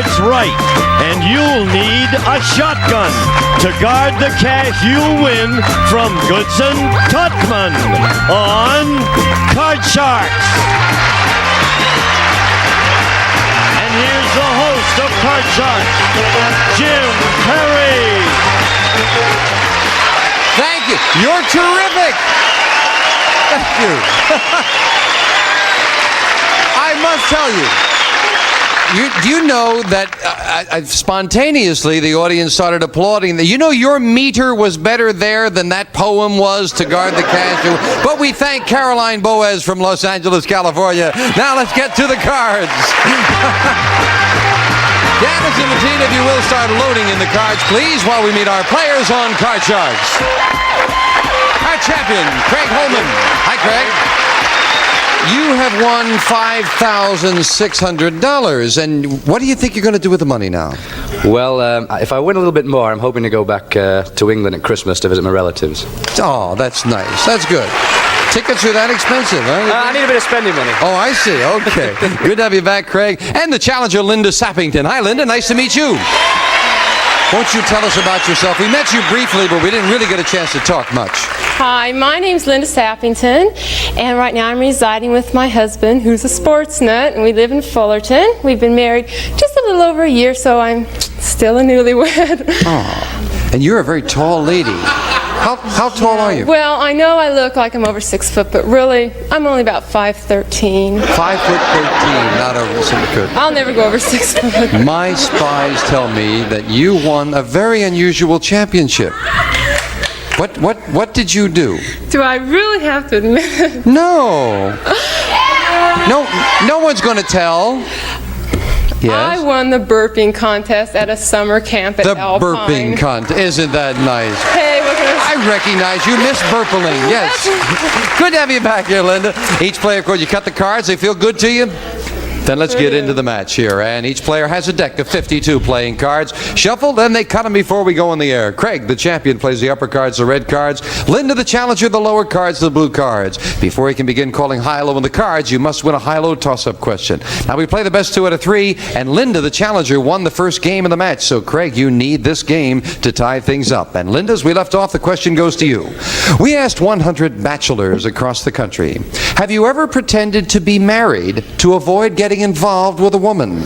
cards right, and you'll need a shotgun to guard the cash you'll win from Goodson-Todman on Card Sharks. And here's the host of Card Sharks, Jim Perry. Thank you. You're terrific. Thank you. I must tell you, do you know that spontaneously the audience started applauding? You know your meter was better there than that poem was to guard the cash. But we thank Caroline Boaz from Los Angeles, California. Now let's get to the cards. Janice and the team, if you will, start loading in the cards, please, while we meet our players on Card Sharks. Our champion, Craig Holman. Hi, Craig. You have won $5,600, and what do you think you're going to do with the money now? Well, if I win a little bit more, I'm hoping to go back to England at Christmas to visit my relatives. Oh, that's nice. That's good. Tickets are that expensive, huh? I need a bit of spending money. Oh, I see. Okay. Good to have you back, Craig. And the challenger, Linda Sappington. Hi, Linda. Nice to meet you. Won't you tell us about yourself? We met you briefly, but we didn't really get a chance to talk much. Hi, my name's Linda Sappington, and right now I'm residing with my husband, who's a sports nut, and we live in Fullerton. We've been married just a little over a year, so I'm still a newlywed. Oh, and you're a very tall lady. How tall are you? Well, I know I look like I'm over 6 foot, but really, I'm only about 5'13". 5'13", not over 6 foot. I'll never go over 6 foot. My spies tell me that you won a very unusual championship. What did you do? Do I really have to admit it? No. No one's going to tell. Yes? I won the burping contest at a summer camp at Alpine. The burping contest. Isn't that nice? Hey, we're gonna... I recognize you, Miss Burpling. Yes. Good to have you back here, Linda. Each player, of course, you cut the cards. They feel good to you? Then let's get into the match here. And each player has a deck of 52 playing cards. Shuffle, then they cut them before we go on the air. Craig, the champion, plays the upper cards, the red cards. Linda, the challenger, the lower cards, the blue cards. Before you can begin calling high-low on the cards, you must win a high-low toss-up question. Now we play the best 2 out of 3, and Linda, the challenger, won the first game of the match. So, Craig, you need this game to tie things up. And Linda, as we left off, the question goes to you. We asked 100 bachelors across the country, have you ever pretended to be married to avoid getting involved with a woman?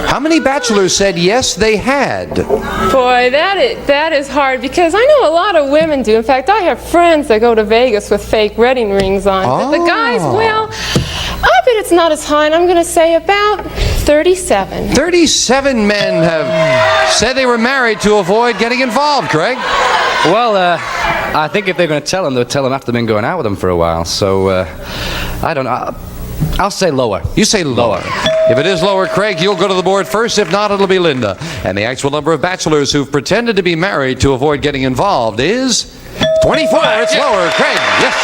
How many bachelors said yes, they had? Boy, that is hard, because I know a lot of women do. In fact, I have friends that go to Vegas with fake wedding rings on. Oh. But the guys, well, I bet it's not as high, and I'm going to say about 37. 37 men have said they were married to avoid getting involved, Craig. Well, I think if they're going to tell them, they'll tell them after they've been going out with them for a while. So, I don't know. I'll say lower. You say lower. If it is lower, Craig, you'll go to the board first. If not, it'll be Linda. And the actual number of bachelors who've pretended to be married to avoid getting involved is 24. It's lower. Craig, yes.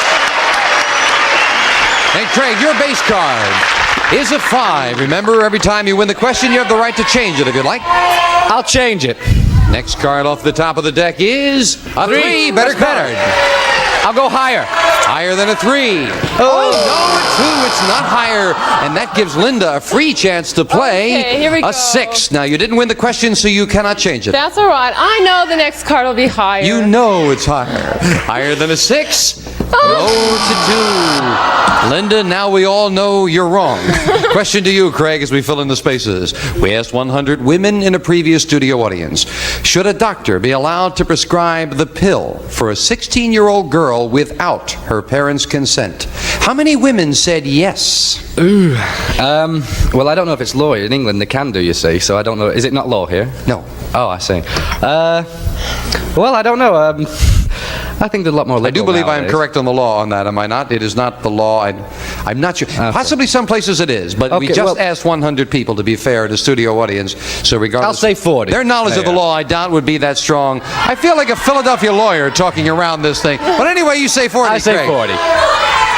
And Craig, your base card is a 5. Remember, every time you win the question, you have the right to change it if you'd like. I'll change it. Next card off the top of the deck is a 3. Better card. I'll go higher. Higher than a 3. Oh, no, a 2. It's not higher. And that gives Linda a free chance to play Okay, here we go. a 6. Now, you didn't win the question, so you cannot change it. That's all right. I know the next card will be higher. You know it's higher. Higher than a 6? No, it's a 2. Linda, now we all know you're wrong. Question to you, Craig, as we fill in the spaces. We asked 100 women in a previous studio audience, should a doctor be allowed to prescribe the pill for a 16-year-old girl without her parents' consent? How many women said yes? Ooh. Well, I don't know if it's law in England. They can do, you see, so I don't know. Is it not law here? No. Oh, I see. Well, I don't know. I think there's a lot more. I do believe nowadays. I'm correct on the law on that, am I not? It is not the law. I'm not sure. Okay. Possibly some places it is, but we just asked 100 people, to be fair, to studio audience. So regardless, I'll say 40. Their knowledge of the law, I doubt, would be that strong. I feel like a Philadelphia lawyer talking around this thing. But anyway, you say 40. I say Craig. 40.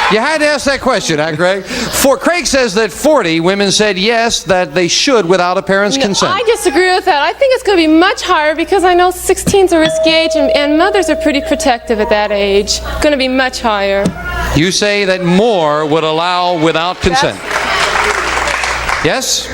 You had to ask that question, huh, Craig? Craig says that 40 women said yes, that they should without a parent's consent. I disagree with that. I think it's going to be much higher, because I know 16's a risky age, and mothers are pretty protective at that age. Going to be much higher. You say that more would allow without consent. Yes?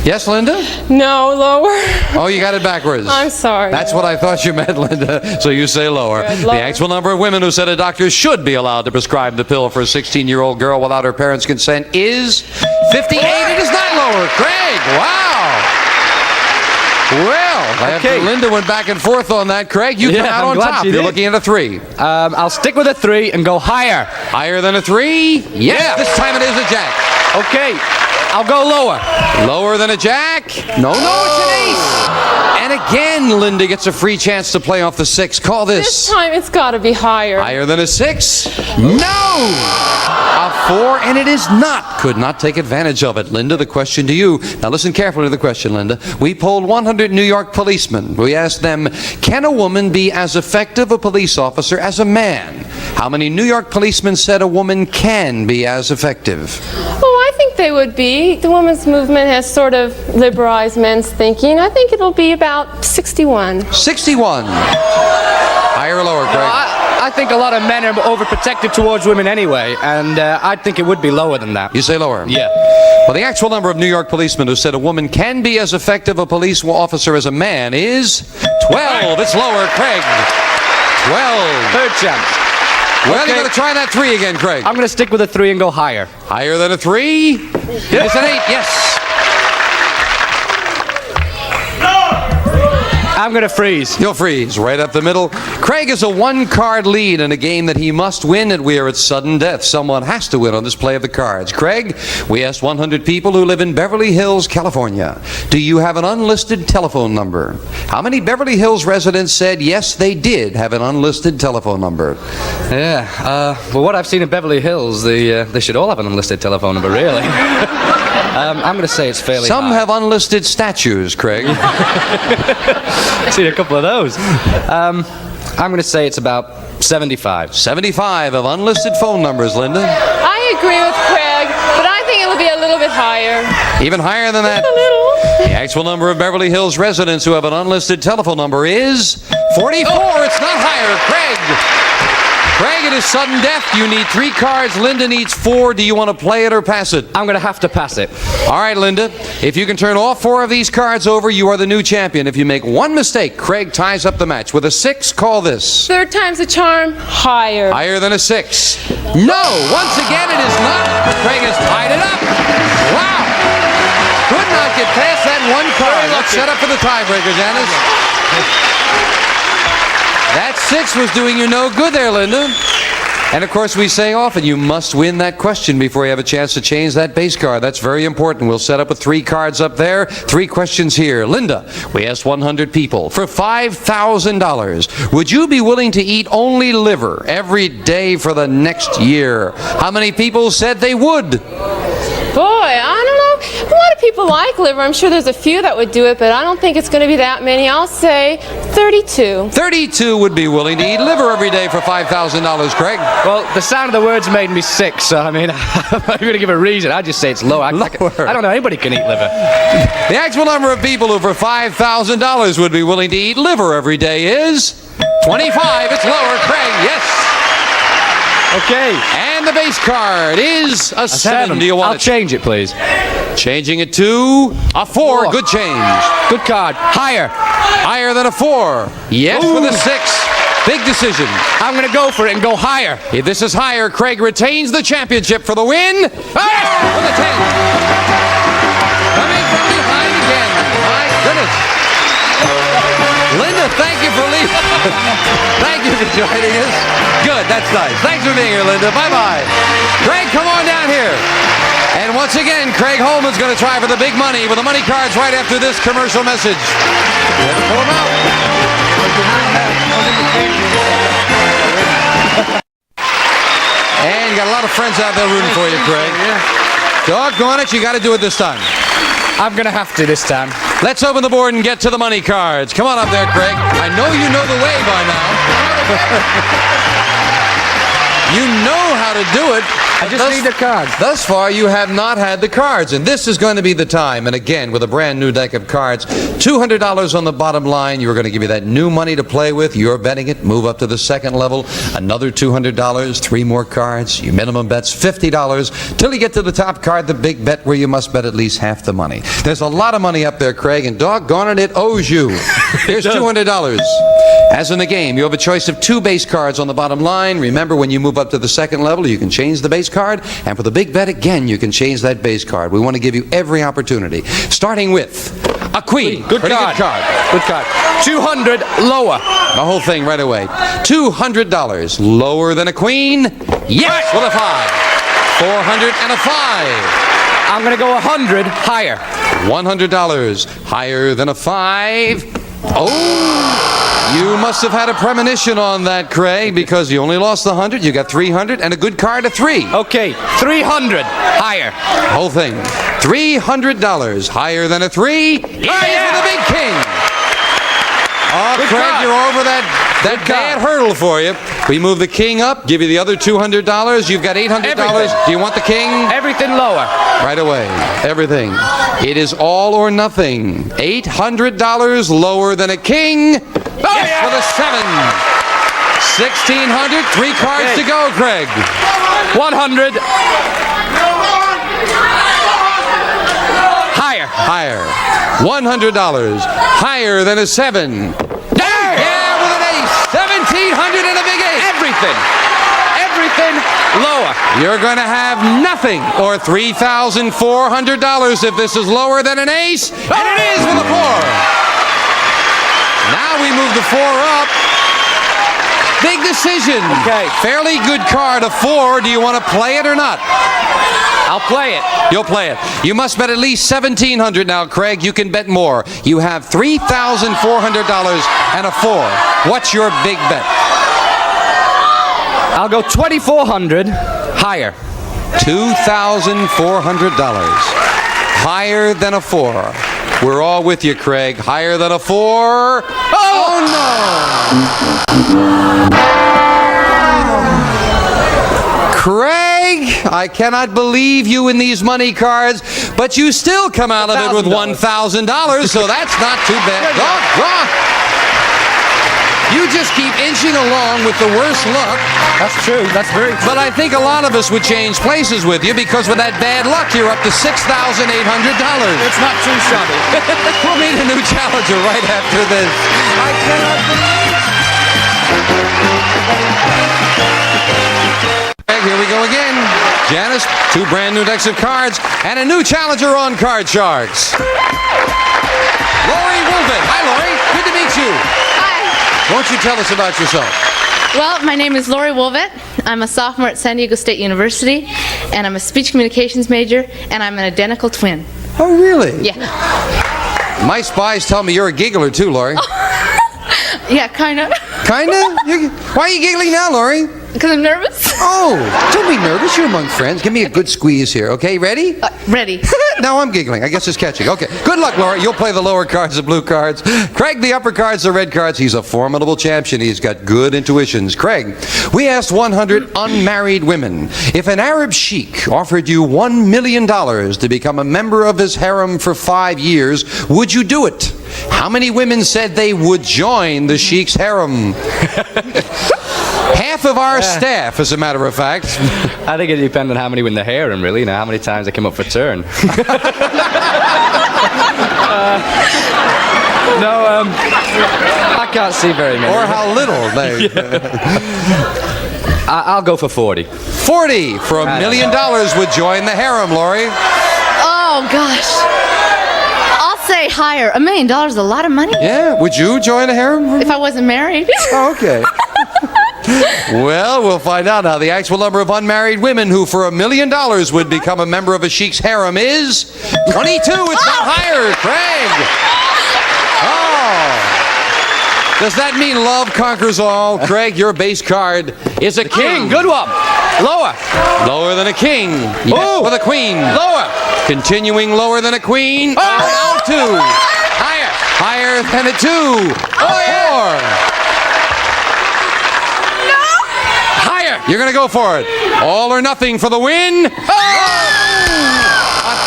Yes, Linda? No, lower. Oh, you got it backwards. I'm sorry. That's what I thought you meant, Linda. So you say lower. Good, The lower. actual number of women who said a doctor should be allowed to prescribe the pill for a 16-year-old girl without her parents' consent is 58. It is not lower. Craig, wow. Well, after Linda went back and forth on that, Craig, you come out I'm on glad top. she You're did. looking at a 3. I'll stick with a 3 and go higher. Higher than a 3? Yes, this time it is a jack. Okay, I'll go lower. Lower than a jack? No, it's an ace. And again, Linda gets a free chance to play off the 6. Call This this. time it's got to be higher. Higher than a 6? No! A 4, and it is not. Could not take advantage of it. Linda, the question to you. Now listen carefully to the question, Linda. We polled 100 New York policemen. We asked them, can a woman be as effective a police officer as a man? How many New York policemen said a woman can be as effective? Oh, I think they would be. The women's movement has sort of liberalized men's thinking. I think it'll be about 61. 61. Higher or lower, Craig? I think a lot of men are overprotective towards women anyway, and I think it would be lower than that. You say lower? Yeah. Well, the actual number of New York policemen who said a woman can be as effective a police officer as a man is 12. It's lower, Craig. 12. Third chance. Well, Okay. you're going to try that 3 again, Craig. I'm going to stick with a 3 and go higher. Higher than a 3? It's an 8, yes. I'm going to freeze. You'll freeze right up the middle. Craig is a 1-card lead in a game that he must win, and we are at sudden death. Someone has to win on this play of the cards. Craig, we asked 100 people who live in Beverly Hills, California, do you have an unlisted telephone number? How many Beverly Hills residents said yes, they did have an unlisted telephone number? Yeah. Well, what I've seen in Beverly Hills, they should all have an unlisted telephone number, really. I'm going to say it's fairly Some high. have unlisted statues, Craig. I've seen a couple of those. I'm going to say it's about 75. 75 of unlisted phone numbers, Linda. I agree with Craig, but I think it'll be a little bit higher. Even higher than that. A little. The actual number of Beverly Hills residents who have an unlisted telephone number is 44. It's not higher. Craig, it is sudden death. You need 3 cards. Linda needs 4. Do you want to play it or pass it? I'm going to have to pass it. All right, Linda. If you can turn all 4 of these cards over, you are the new champion. If you make one mistake, Craig ties up the match. With a 6, call this. Third time's a charm. Higher. Higher than a 6. No! Once again, it is not. Craig has tied it up. Wow! Could not get past that 1 card. Let's set up for the tiebreaker, Janice. That 6 was doing you no good there, Linda. And of course, we say often, you must win that question before you have a chance to change that base card. That's very important. We'll set up with 3 cards up there, 3 questions here. Linda, we asked 100 people for $5,000. Would you be willing to eat only liver every day for the next year? How many people said they would? Boy, I don't know. A lot of people like liver. I'm sure there's a few that would do it, but I don't think it's going to be that many. I'll say 32. 32 would be willing to eat liver every day for $5,000, Craig. Well, the sound of the words made me sick, so I mean, I'm not going to give a reason. I just say it's low. I don't know anybody can eat liver. The actual number of people who for $5,000 would be willing to eat liver every day is 25. It's lower, Craig. Yes. Okay. And the base card is a 7. Do you want I'll it? change it, please. Changing it to a 4. Good change. Good card. Higher. Higher than a 4. Yes, with a 6. Big decision. I'm going to go for it and go higher. If this is higher, Craig retains the championship for the win. Yes! With a 10. Coming from behind again. My goodness. Linda, thank you for leaving. Thank you for joining us. Good, that's nice. Thanks for being here, Linda. Bye-bye. Craig, come on down here. And once again, Craig Holman's going to try for the big money with the money cards right after this commercial message. Pull them out. And you got a lot of friends out there rooting for you, Craig. Doggone it, you got to do it this time. I'm going to have to this time. Let's open the board and get to the money cards. Come on up there, Craig. I know you know the way by now. You know how to do it. I just need the cards. Thus far, you have not had the cards, and this is going to be the time. And again, with a brand new deck of cards, $200 on the bottom line. You're going to give you that new money to play with. You're betting it. Move up to the second level. Another $200. 3 more cards. Your minimum bet's $50 till you get to the top card, the big bet, where you must bet at least half the money. There's a lot of money up there, Craig, and doggone it, it owes you. Here's $200. As in the game, you have a choice of 2 base cards on the bottom line. Remember, when you move up to the second level, you can change the base card, and for the big bet, again, you can change that base card. We want to give you every opportunity, starting with a queen. Good card. Good card. 200 lower. The whole thing right away. $200 lower than a queen. Yes, with a 5. 400 and a 5. I'm going to go 100 higher. $100 higher than a 5. Oh, you must have had a premonition on that, Craig, because you only lost the 100. You got 300 and a good card of 3. Okay, 300 higher. Whole thing. $300 higher than a 3. Yeah, for the big king. Oh, Good Craig, card. you're over that bad hurdle for you. We move the king up, give you the other $200. You've got $800. Everything. Do you want the king? Everything lower. Right away. Everything. It is all or nothing. $800 lower than a king. Yes, for the 7. 1,600. 3 cards to go, Craig. 100 higher. Higher. $100 higher than a 7. Yeah, with an ace. 1,700 and a big ace. Everything lower. You're going to have nothing, or $3,400 if this is lower than an ace. And it is with a 4. Now we move the 4 up. Big decision. Okay. Fairly good card, a 4. Do you want to play it or not? I'll play it. You'll play it. You must bet at least $1,700 now, Craig. You can bet more. You have $3,400 and a 4. What's your big bet? I'll go 2,400 higher. $2,400. Higher than a 4. We're all with you, Craig. Higher than a 4. Oh no! Craig, I cannot believe you in these money cards, but you still come out of it with $1,000, so that's not too bad. Doggone. You just keep inching along with the worst luck. That's true. That's very true. But I think a lot of us would change places with you, because with that bad luck, you're up to $6,800. It's not too shabby. We'll meet a new challenger right after this. I cannot believe. Here we go again. Janice, 2 brand new decks of cards, and a new challenger on Card Sharks. Lori Wolven. Hi, Lori. Good to meet you. Hi. Won't you tell us about yourself? Well, my name is Lori Wolvet. I'm a sophomore at San Diego State University, and I'm a speech communications major, and I'm an identical twin. Oh, really? Yeah. My spies tell me you're a giggler, too, Lori. Yeah, kind of. Kinda? Why are you giggling now, Lori? Because I'm nervous. Oh, don't be nervous. You're among friends. Give me a good squeeze here, okay? Ready? Ready. Now I'm giggling. I guess it's catching. Okay. Good luck, Laura. You'll play the lower cards, the blue cards. Craig, the upper cards, the red cards. He's a formidable champion. He's got good intuitions. Craig, we asked 100 unmarried women, if an Arab sheik offered you $1 million to become a member of his harem for 5 years, would you do it? How many women said they would join the sheik's harem? Half of our staff, as a matter of fact. I think it depends on how many win the harem, really. You know, how many times they come up for turn. No, I can't see very many. Or how little they... I'll go for 40. 40 for $1 million would join the harem, Lori. Oh, gosh. I'll say higher. $1 million is a lot of money. Yeah, would you join a harem? If I wasn't married. Oh, okay. Well, we'll find out now. The actual number of unmarried women who, for $1 million, would become a member of a sheik's harem is 22. It's not higher, Craig. Oh. Does that mean love conquers all? Craig, your base card is a king. Good one. Lower. Lower than a king. Yes, Oh. with a queen. Lower. Continuing lower than a queen. Oh. Now 2. Higher. Higher than a 2. Oh, yeah. 4. Higher. You're going to go for it. All or nothing for the win. A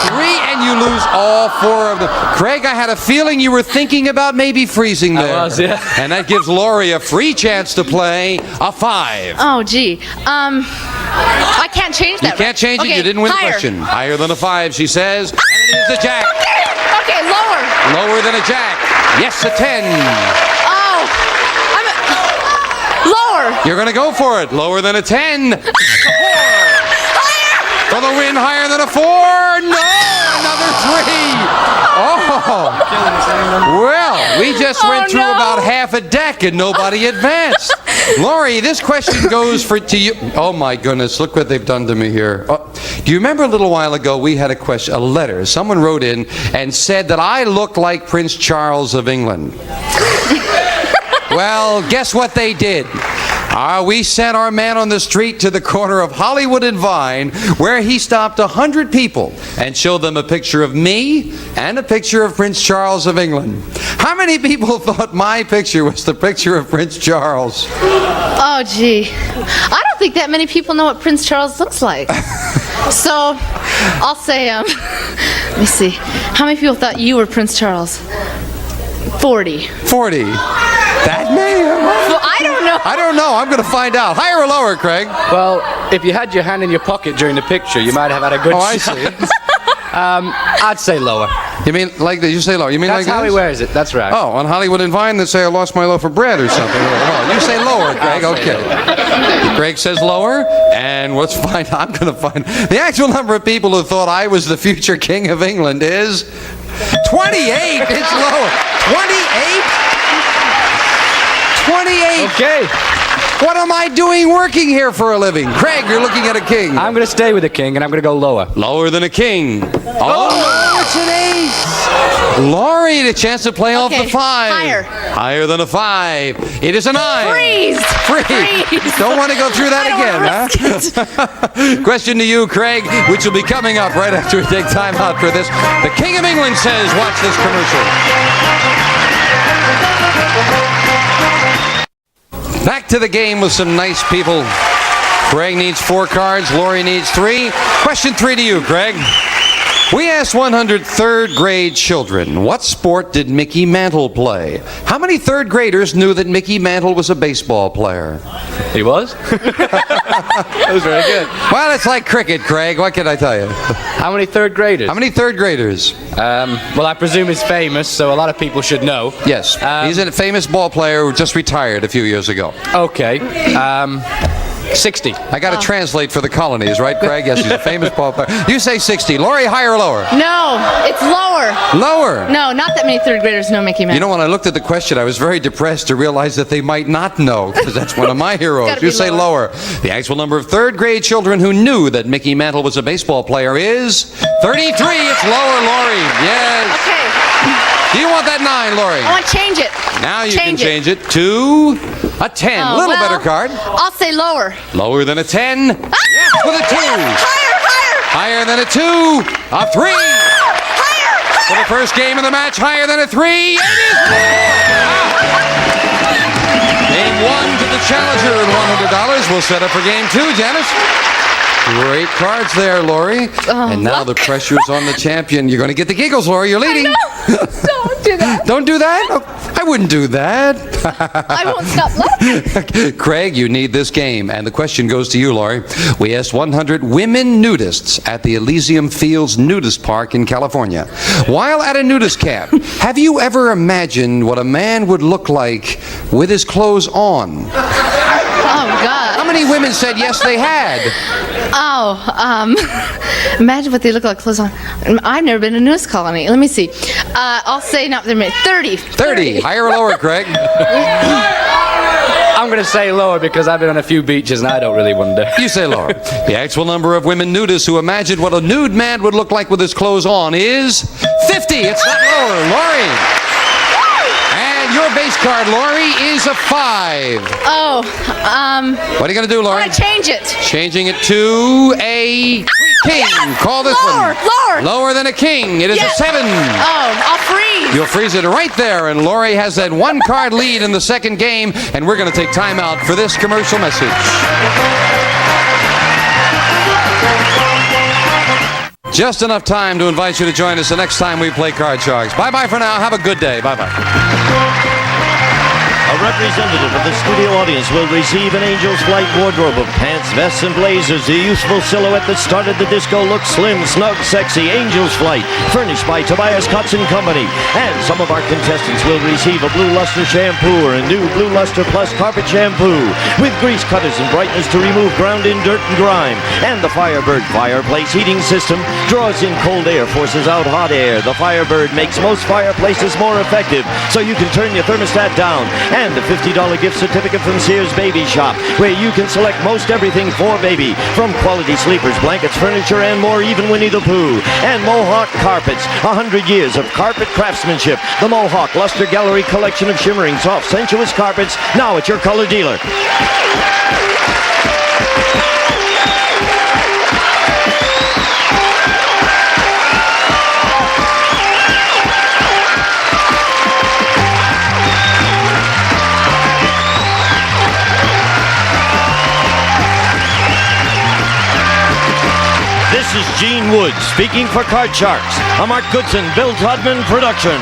3, and you lose all 4 of them. Craig, I had a feeling you were thinking about maybe freezing there. I was, yeah. And that gives Lori a free chance to play a 5. Oh, gee. I can't change that. You can't change it. Okay, You didn't win higher. the question. Higher than a 5, she says. And it is a jack. Okay, lower. Lower than a jack. Yes, a 10. Oh, lower. You're going to go for it. Lower than a 10. That's a 4. For the win, higher than a 4. No, another 3. Oh. Well, we just went through about half a deck and nobody advanced. Lori, this question goes to you. Oh my goodness, look what they've done to me here. Oh, do you remember a little while ago we had a letter. Someone wrote in and said that I looked like Prince Charles of England. Well, guess what they did? We sent our man on the street to the corner of Hollywood and Vine, where he stopped 100 people and showed them a picture of me and a picture of Prince Charles of England. How many people thought my picture was the picture of Prince Charles? Oh, gee. I don't think that many people know what Prince Charles looks like. So, I'll say, let me see. How many people thought you were Prince Charles? 40. 40. That many? Well, I don't know. I don't know. I'm going to find out. Higher or lower, Craig? Well, if you had your hand in your pocket during the picture, you might have had a good Oh, I shot. see. I'd say lower. You mean like this? You say lower. You mean That's like how this? he wears it. That's right. Oh, on Hollywood and Vine, they say I lost my loaf of bread or something. Oh, you say lower, Greg. Okay. Greg says lower, and let's find. I'm going to find the actual number of people who thought I was the future king of England is 28. It's lower. 28. 28. Okay. What am I doing working here for a living? Craig, you're looking at a king. I'm going to stay with the king, and I'm going to go lower. Lower than a king. Oh, it's an ace. Lori, the chance to play off the 5. Higher. Higher than a 5. It is a 9. Freeze. Freeze. Don't want to go through that again, huh? Question to you, Craig, which will be coming up right after we take time out for this. The King of England says, watch this commercial. Back to the game with some nice people. Craig needs 4 cards. Lori needs 3. Question 3 to you, Craig. We asked 100 third-grade children, what sport did Mickey Mantle play? How many third graders knew that Mickey Mantle was a baseball player? He was? That was very good. Well, it's like cricket, Craig. What can I tell you? How many third graders? How many third graders? Well, I presume he's famous, so a lot of people should know. Yes. He's a famous ball player who just retired a few years ago. Okay. 60. I got to translate for the colonies, right, Craig? Yes, he's a famous ball player. You say 60. Lori, higher or lower? No, it's lower. Lower. No, not that many third graders know Mickey Mouse. You know, when I looked at the question, I was very depressed to realize that they might not know, because that's one of my heroes. Gotta You be say lower. The actual number of third grade children who knew that Mickey Mantle was a baseball player is 33. It's lower, Lori. Yes. Okay, Do you want that 9, Lori? I want to change it. Now you can change it to a 10. Oh, Little well, better card. I'll say lower. Lower than a 10. Yes, with a 2. Higher, higher. Higher than a 2. A 3. Higher, For the first game of the match, higher than a 3. It is Game 1 to the challenger and $100. We'll set up for game 2, Janice. Great cards there, Lori. And now the pressure's on the champion. You're going to get the giggles, Lori. You're leading. Don't do that. Don't do that? Oh, I wouldn't do that. I won't stop laughing. Craig, you need this game. And the question goes to you, Lori. We asked 100 women nudists at the Elysium Fields Nudist Park in California. While at a nudist camp, have you ever imagined what a man would look like with his clothes on? Oh, God. How many women said yes, they had? Oh, imagine what they look like clothes on. I've never been to a nudist colony. Let me see. I'll say not 30. 30. Higher or lower, Craig? I'm going to say lower because I've been on a few beaches and I don't really wonder. You say lower. The actual number of women nudists who imagined what a nude man would look like with his clothes on is 50. It's not lower. Lori. And your base card, Lori, is a 5. Oh, What are you going to do, Lori? I change it. Changing it to a king. Call this Lower, one. lower. Lower than a king. It is Yes. a 7. Oh, I'll freeze. You'll freeze it right there, and Lori has that 1 card lead in the second game, and we're going to take time out for this commercial message. Just enough time to invite you to join us the next time we play Card Sharks. Bye-bye for now. Have a good day. Bye-bye. A representative of the studio audience will receive an Angel's Flight wardrobe of pants, vests, and blazers. The youthful silhouette that started the disco looks slim, snug, sexy. Angel's Flight, furnished by Tobias Kotzen Company. And some of our contestants will receive a Blue Luster shampoo or a new Blue Luster Plus carpet shampoo with grease cutters and brightness to remove ground-in dirt and grime. And the Firebird fireplace heating system draws in cold air, forces out hot air. The Firebird makes most fireplaces more effective, so you can turn your thermostat down. And a $50 gift certificate from Sears Baby Shop, where you can select most everything for baby, from quality sleepers, blankets, furniture, and more, even Winnie the Pooh. And Mohawk Carpets, 100 years of carpet craftsmanship. The Mohawk Luster Gallery collection of shimmering, soft, sensuous carpets, now at your color dealer. This is Gene Wood speaking for Card Sharks, a Mark Goodson-Bill Todman production.